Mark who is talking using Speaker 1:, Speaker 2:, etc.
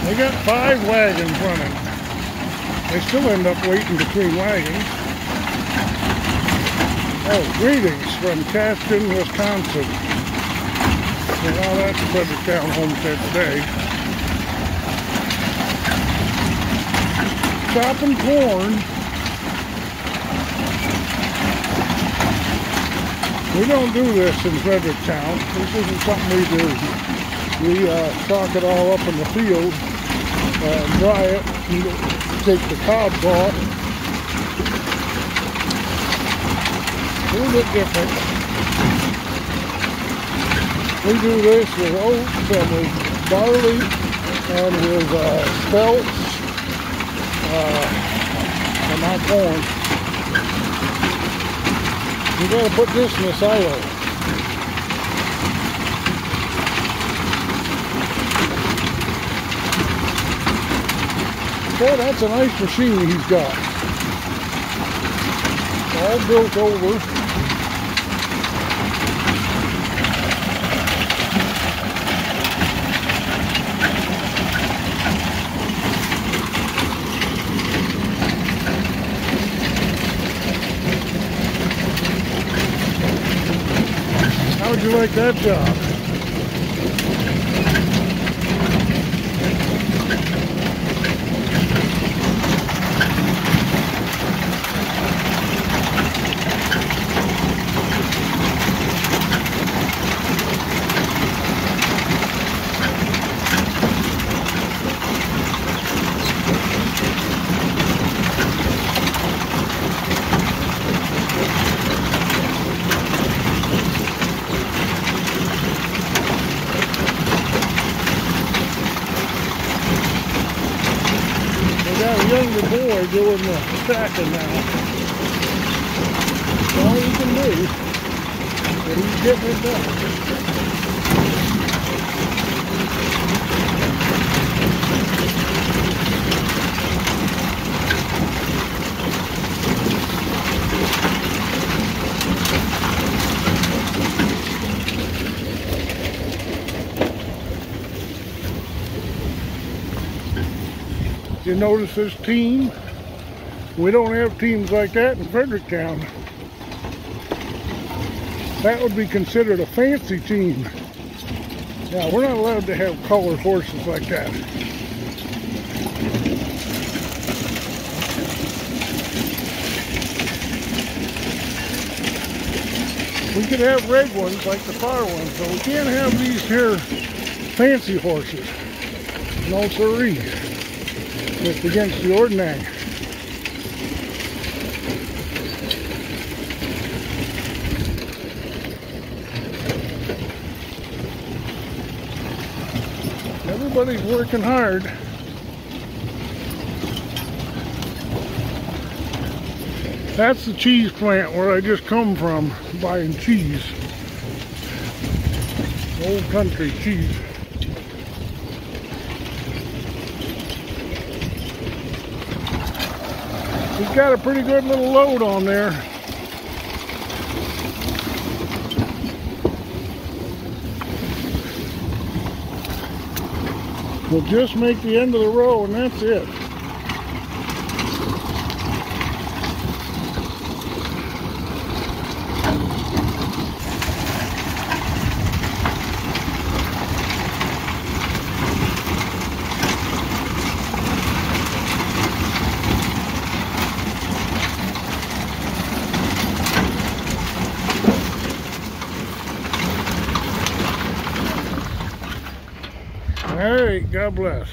Speaker 1: They got 5 wagons running. They still end up waiting between wagons. Oh, greetings from Caston, Wisconsin. Well, that's Fredericktown Homestead today. Chopping corn. We don't do this in Fredericktown. This isn't something we do. We stock it all up in the field, dry it, and take the cobs off. A little bit different. We do this with oats and with barley and with spelts and not corn. You gotta put this in the silo. Boy, that's a nice machine he's got. All built over. How'd you like that job? Got a younger boy doing the stacking now. That's all he can do, but he's getting it done. You notice this team? We don't have teams like that in Fredericktown. That would be considered a fancy team. Yeah, we're not allowed to have colored horses like that. We could have red ones like the far ones, but we can't have these here fancy horses. No siree. It's against the ordinary. Everybody's working hard. That's the cheese plant where I just come from buying cheese. Old country cheese. He's got a pretty good little load on there. We'll just make the end of the row and that's it. All right, God bless.